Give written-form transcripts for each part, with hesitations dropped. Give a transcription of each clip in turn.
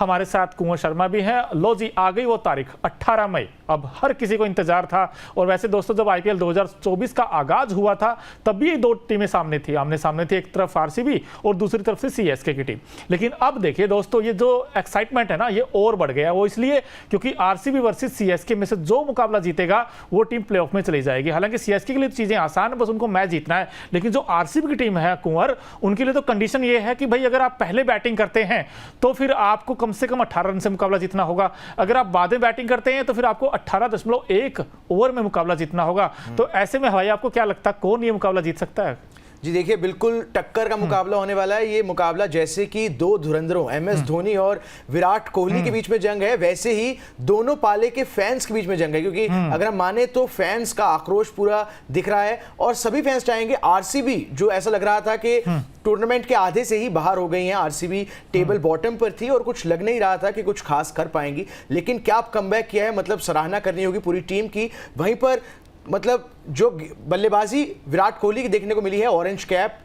हमारे साथ कुंवर शर्मा भी हैं। लो जी, आ गई वो तारीख 18 मई। अब हर किसी को इंतजार था। और वैसे दोस्तों, जब आईपीएल 2024 का आगाज हुआ था तब भी दो टीमें सामने थी, आमने सामने थी। एक तरफ आरसीबी और दूसरी तरफ से सीएसके की टीम। लेकिन अब देखिए दोस्तों, ये जो एक्साइटमेंट है ना, ये और बढ़ गया। वो इसलिए क्योंकि आरसीबी वर्सेस सीएसके में से जो मुकाबला जीतेगा वो टीम प्लेऑफ में चली जाएगी। हालांकि सीएसके के लिए तो चीजें आसान है, बस उनको मैच जीतना है। लेकिन जो आरसीबी की टीम है कुंवर, उनके लिए तो कंडीशन ये है कि भाई अगर आप पहले बैटिंग करते हैं तो फिर आपको कम से कम 18 रन से मुकाबला जीतना होगा। अगर आप बाद में बैटिंग करते हैं तो फिर आपको 18.1 ओवर में मुकाबला जीतना होगा। तो ऐसे में भाई आपको क्या लगता है कौन ये मुकाबला जीत सकता है? जी देखिए, बिल्कुल टक्कर का मुकाबला होने वाला है। ये मुकाबला जैसे कि दो धुरंधरों एमएस धोनी और विराट कोहली के बीच में जंग है, वैसे ही दोनों पाले के फैंस के बीच में जंग है। क्योंकि अगर हम माने तो फैंस का आक्रोश पूरा दिख रहा है और सभी फैंस चाहेंगे आरसीबी, जो ऐसा लग रहा था कि टूर्नामेंट के आधे से ही बाहर हो गई हैं। आरसीबी टेबल बॉटम पर थी और कुछ लग नहीं रहा था कि कुछ खास कर पाएंगी। लेकिन क्या कमबैक किया है, मतलब सराहना करनी होगी पूरी टीम की। वहीं पर मतलब जो बल्लेबाजी विराट कोहली की देखने को मिली है, ऑरेंज कैप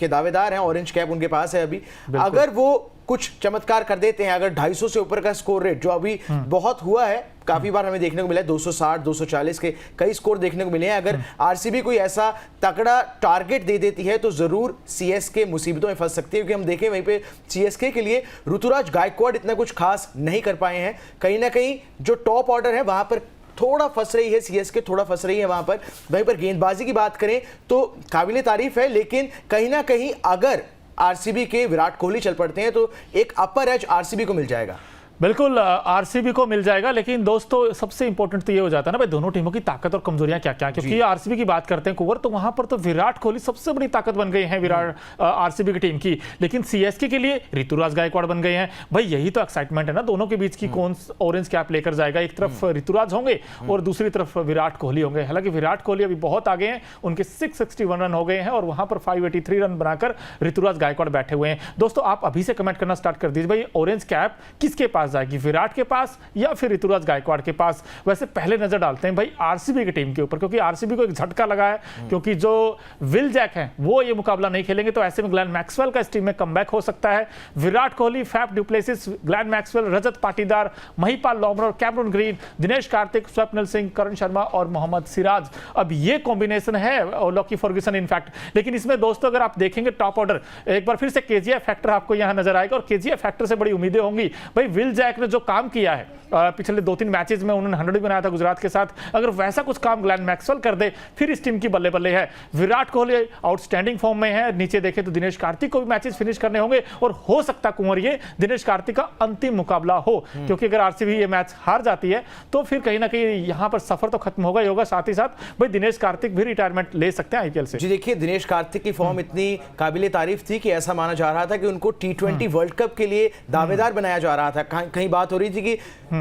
के दावेदार हैं, ऑरेंज कैप उनके पास है अभी। अगर वो कुछ चमत्कार कर देते हैं, अगर 250 से ऊपर का स्कोर रेट जो अभी बहुत हुआ है, काफी बार हमें देखने को मिला है 260 240 के कई स्कोर देखने को मिले हैं। अगर आरसीबी कोई ऐसा तगड़ा टारगेट दे देती है तो जरूर सीएसके मुसीबतों में फंस सकती है। क्योंकि हम देखें वहीं पे सीएसके के लिए ऋतुराज गायकवाड़ इतना कुछ खास नहीं कर पाए हैं। कहीं ना कहीं जो टॉप ऑर्डर है वहां पर थोड़ा फंस रही है सीएसके, थोड़ा फंस रही है वहां पर। वहीं पर गेंदबाजी की बात करें तो काबिले तारीफ है, लेकिन कहीं ना कहीं अगर आरसीबी के विराट कोहली चल पड़ते हैं तो एक अपर एज आरसीबी को मिल जाएगा। बिल्कुल आरसीबी को मिल जाएगा। लेकिन दोस्तों सबसे इंपॉर्टेंट तो ये हो जाता है ना भाई, दोनों टीमों की ताकत और कमजोरियां क्या क्या। क्योंकि आरसीबी की बात करते हैं कुंवर, तो वहां पर तो विराट कोहली सबसे बड़ी ताकत बन गए हैं विराट आरसीबी की टीम की। लेकिन सीएसके के लिए ऋतुराज गायकवाड़ बन गए हैं। भाई यही तो एक्साइटमेंट है ना दोनों के बीच की, कौन ऑरेंज कैप लेकर जाएगा। एक तरफ ऋतुराज होंगे और दूसरी तरफ विराट कोहली होंगे। हालांकि विराट कोहली अभी बहुत आगे हैं, उनके 661 रन हो गए हैं और वहां पर 583 रन बनाकर ऋतुराज गायकवाड़ बैठे हुए हैं। दोस्तों आप अभी से कमेंट करना स्टार्ट कर दीजिए, भाई ऑरेंज कैप किसके पास जाएगी, विराट के पास या फिर ऋतुराज गायकवाड़ के पास? वैसे पहले नजर डालते हैं भाई आरसीबी की टीम के ऊपर, क्योंकि आरसीबी को एक झटका लगा है। क्योंकि जो विल जैक हैं वो ये मुकाबला नहीं खेलेंगे, तो ऐसे में ग्लेन मैक्सवेल का इस टीम में कमबैक हो सकता है। Virat Kohli, Faf du Plessis, Glenn Maxwell, Rajat Patidar, Mahipal Lomror, Cameron Green, Dinesh Karthik, Swapnil Singh, Karan Sharma और मोहम्मद सिराज। अब ये कॉम्बिनेशन है, और लॉकी फर्ग्यूसन इनफैक्ट। लेकिन इसमें दोस्तों अगर आप देखेंगे टॉप ऑर्डर, एक बार फिर से केजीएफ फैक्टर आपको यहां नजर आएगा। और केजीएफ फैक्टर से बड़ी उम्मीदें होंगी। भाई विल जैक ने जो काम किया है पिछले 2-3 मैचेस में, उन्होंने 100 भी बनाया था गुजरात के साथ, अगर वैसा कुछ काम ग्लेन मैक्सवेल कर दे फिर इस टीम की बल्ले बल्ले है। विराट कोहली आउटस्टैंडिंग फॉर्म में है। नीचे देखें तो दिनेश कार्तिक को भी मैचेस फिनिश करने होंगे और हो सकता कुंवर ये दिनेश कार्तिक का अंतिम मुकाबला हो। क्योंकि अगर आरसीबी ये मैच हार जाती है तो फिर कहीं ना कहीं यहां पर सफर तो खत्म होगा ही होगा। साथ ही साथ भाई दिनेश कार्तिक भी रिटायरमेंट ले सकते हैं आईपीएल से। जी देखिए, दिनेश कार्तिक की फॉर्म इतनी काबिले तारीफ थी कि ऐसा माना जा रहा था कि उनको T20 वर्ल्ड कप के लिए दावेदार बनाया जा रहा था। कहीं बात हो रही थी कि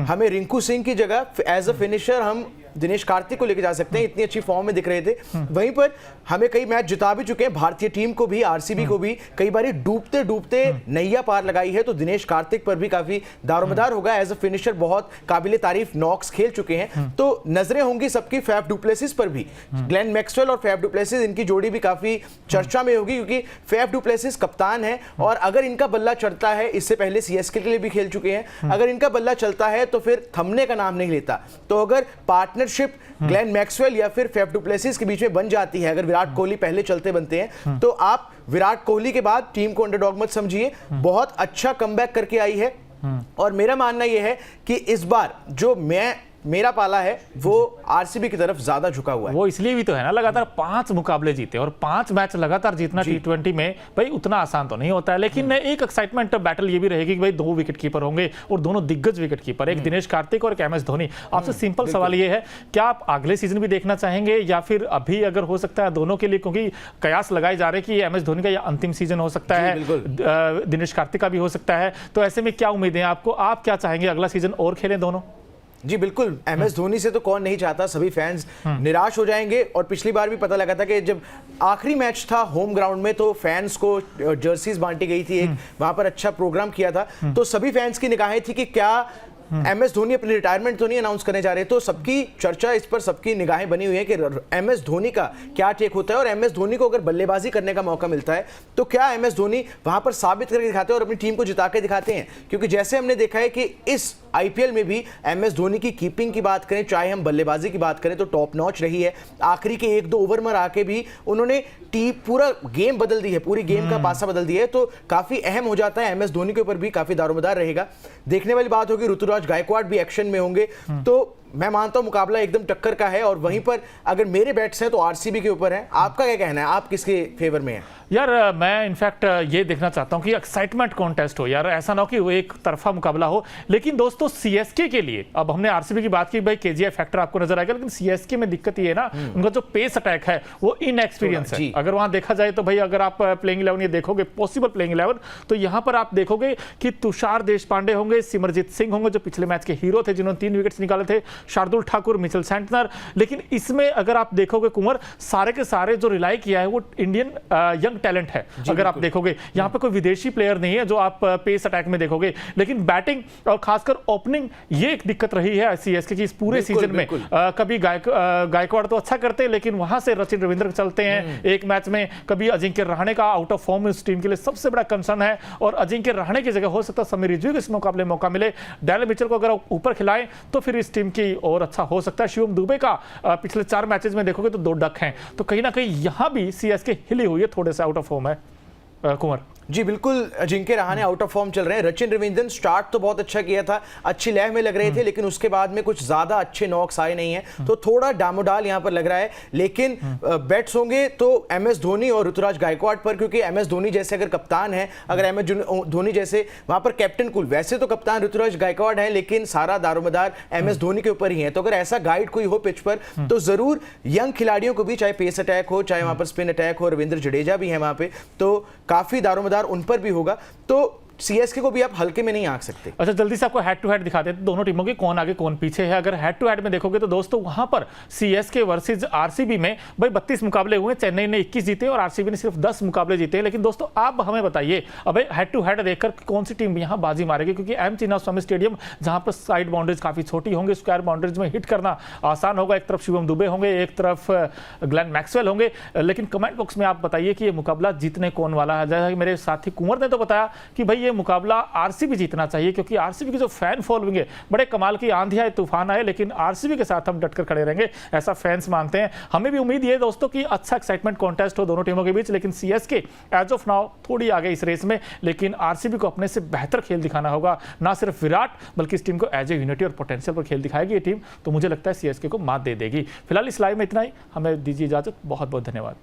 हमें रिंकू सिंह की जगह एज अ फिनिशर हम दिनेश कार्तिक को लेकर जा सकते हैं, इतनी अच्छी फॉर्म में दिख रहे थे। वहीं पर हमें कई मैच जिता भी चुके हैं, भारतीय टीम को भी, आरसीबी को भी कई बार डूबते डूबते नैया पार लगाई है। तो दिनेश कार्तिक पर भी काफी दारोमदार होगा। एज अ फिनिशर बहुत काबिले तारीफ नॉक्स खेल चुके हैं। तो नजरें होंगी सबकी फैफ डुप्लेसिस पर भी। ग्लेन मैक्सवेल और फैफ डुप्लेसिस, इनकी जोड़ी भी काफी चर्चा में होगी। क्योंकि फैफ डुप्लेसिस कप्तान है और अगर इनका बल्ला चढ़ता है, इससे पहले सीएसके के लिए भी खेल चुके हैं, अगर इनका बल्ला चलता है तो फिर थमने का नाम नहीं लेता। तो अगर पार्टनरशिप ग्लेन मैक्सवेल या फिर फैफ डुप्लेसिस के बीच में बन जाती है, अगर विराट कोहली पहले चलते बनते हैं, तो आप विराट कोहली के बाद टीम को अंडरडॉग मत समझिए। बहुत अच्छा कमबैक करके आई है। और मेरा मानना यह है कि इस बार जो मेरा पाला है वो आरसीबी की तरफ ज्यादा झुका हुआ है। वो इसलिए भी तो है ना, लगातार 5 मुकाबले जीते और 5 मैच लगातार जीतना T20 में भाई उतना आसान तो नहीं होता है। लेकिन एक एक्साइटमेंट बैटल ये भी रहेगी कि भाई 2 विकेट कीपर होंगे और दोनों दिग्गज विकेट कीपर, एक दिनेश कार्तिक और एक एमएस धोनी। आपसे सिंपल सवाल ये है, क्या आप अगले सीजन भी देखना चाहेंगे या फिर अभी अगर हो सकता है दोनों के लिए, क्योंकि कयास लगाए जा रहे हैं कि एमएस धोनी का यह अंतिम सीजन हो सकता है, दिनेश कार्तिक का भी हो सकता है, तो ऐसे में क्या उम्मीदें हैं आपको? आप क्या चाहेंगे अगला सीजन और खेलें दोनों? जी बिल्कुल, एमएस धोनी से तो कौन नहीं चाहता, सभी फैंस निराश हो जाएंगे। और पिछली बार भी पता लगा था कि जब आखिरी मैच था होम ग्राउंड में तो फैंस को जर्सीज बांटी गई थी, एक वहां पर अच्छा प्रोग्राम किया था, तो सभी फैंस की निगाहें थी कि क्या MS धोनी अपनी रिटायरमेंट तो नहीं अनाउंस करने जा रहे, तो सबकी चर्चा इस पर, सबकी निगाहें बनी हुई है कि MS धोनी का क्या टेक होता है और MS धोनी को अगर बल्लेबाजी करने का मौका मिलता है तो क्या MS धोनी वहां पर साबित करके दिखाते हैं और अपनी टीम को जिता के दिखाते हैं। क्योंकि जैसे हमने देखा है कि इस IPL में भी MS धोनी की कीपिंग की बात करें, चाहे हम बल्लेबाजी की बात करें, तो टॉप नॉच रही है। आखिरी के 1-2 ओवर में आके भी उन्होंने टीम पूरा गेम बदल दी है, पूरी गेम का पासा बदल दिया है। तो काफी अहम हो जाता है, MS धोनी के ऊपर भी काफी दारोमदार रहेगा। देखने वाली बात होगी, ऋतुराज गायकवाड़ भी एक्शन में होंगे, तो मैं मानता हूं मुकाबला एकदम टक्कर का है। और वहीं पर अगर मेरे बैट्स हैं तो RCB के ऊपर है। आपका क्या कहना है, आप किसके फेवर में हैं? यार मैं इनफैक्ट ये देखना चाहता हूं कि एक्साइटमेंट कॉन्टेस्ट हो यार, ऐसा ना हो कि वो एक तरफा मुकाबला हो। लेकिन दोस्तों CSK के लिए, अब हमने RCB की बात की, भाई KGF फैक्टर आपको नजर आएगा, लेकिन CSK में दिक्कत ये है ना, उनका जो पेस अटैक है वो इनएक्सपीरियंस है। अगर वहां देखा जाए तो भाई अगर आप प्लेइंग 11 ये देखोगे, पॉसिबल प्लेइंग 11, तो यहां पर आप देखोगे कि तुषार देशपांडे होंगे, सिमरजीत सिंह होंगे जो पिछले मैच के हीरो थे, जिन्होंने 3 विकेट्स निकाले थे, शार्दुल ठाकुर, मिचेल सेंटनर। लेकिन इसमें अगर आप देखोगे कुंवर, सारे के सारे जो रिलाई किया है वो इंडियन यंग टैलेंट है। अगर आप देखोगे यहाँ पे कोई विदेशी प्लेयर नहीं है जो आप पेस अटैक में देखोगे। लेकिन बैटिंग और खासकर ओपनिंग, ये एक दिक्कत रही है CSK की इस पूरे सीजन में। कभी गायकवाड़ तो अच्छा करते हैं, लेकिन वहां से सचिन रविंद्र चलते हैं एक मैच में, कभी अजिंक्य रहाणे का आउट ऑफ फॉर्म इस टीम के लिए सबसे बड़ा कंसर्न है। और अजिंक्य रहाणे की जगह हो सकता है समीर रिजवी को इस मुकाबले में मौका मिले, डैरेल मिचेल को अगर ऊपर खिलाएं तो फिर इस टीम की और अच्छा हो सकता है। शिवम दुबे का पिछले 4 मैचेस में देखोगे तो 2 डक हैं, तो कहीं ना कहीं यहां भी CSK हिली हुई है, थोड़े से आउट ऑफ फॉर्म है कुंवर। जी बिल्कुल, Ajinkya Rahane out of form चल रहे हैं। रचिन रविंद्रन स्टार्ट तो बहुत अच्छा किया था, अच्छी लय में लग रहे थे, लेकिन उसके बाद में कुछ ज्यादा अच्छे नॉक्स आए नहीं है, तो थोड़ा डामोडाल यहां पर लग रहा है। लेकिन बैट्स होंगे तो MS धोनी और ऋतुराज गायकवाड़ पर, क्योंकि MS धोनी जैसे अगर कप्तान है, अगर MS धोनी जैसे वहां पर कैप्टन कूल, वैसे तो कप्तान ऋतुराज गायकवाड़ है, लेकिन सारा दारोमदार MS धोनी के ऊपर ही है। तो अगर ऐसा गाइड कोई हो पिच पर, तो जरूर यंग खिलाड़ियों को भी, चाहे पेस अटैक हो, चाहे वहां पर स्पिन अटैक हो, रविंद्र जडेजा भी है वहां पे, तो काफी दारोमदार उन पर भी होगा। तो CSK को भी आप हल्के में नहीं आंक सकते। अच्छा, जल्दी से आपको हेड टू हेड दिखाते हैं दोनों टीमों के, कौन आगे कौन पीछे है। अगर हेड टू हेड में देखोगे तो दोस्तों वहां पर CSK वर्सेस RCB में भाई 32 मुकाबले हुए, चेन्नई ने 21 जीते और RCB ने सिर्फ 10 मुकाबले जीते। लेकिन दोस्तों आप हमें बताइए, अब हेड टू हेड देखकर कौन सी टीम यहां बाजी मारेगी, क्योंकि M चिन्नास्वामी स्टेडियम जहां पर साइड बाउंड्रीज काफी छोटी होंगी, स्क्वायर बाउंड्रीज में हिट करना आसान होगा। एक तरफ शिवम दुबे होंगे, एक तरफ ग्लेन मैक्सवेल होंगे। लेकिन कमेंट बॉक्स में आप बताइए कि ये मुकाबला जीतने कौन वाला है। जैसा कि मेरे साथी कुंवर ने तो बताया कि भाई ये मुकाबला RCB जीतना चाहिए, क्योंकि RCB की जो फैन फॉलोइंग है, बड़े कमाल की आंधी आए तूफान आए, लेकिन RCB के साथ हम डटकर खड़े रहेंगे, ऐसा फैंस मानते हैं। हमें भी उम्मीद है दोस्तों कि अच्छा एक्साइटमेंट कॉन्टेस्ट हो दोनों टीमों के बीच। लेकिन CSK एज ऑफ नाउ थोड़ी आगे इस रेस में, लेकिन RCB को अपने से बेहतर खेल दिखाना होगा। ना सिर्फ विराट, बल्कि इस टीम को एज ए यूनिटी और पोटेंशियल पर खेल दिखाएगी ये टीम, तो मुझे लगता है CSK को मात दे देगी। फिलहाल इस लाइव में इतना ही, हमें दीजिए इजाजत, बहुत बहुत धन्यवाद।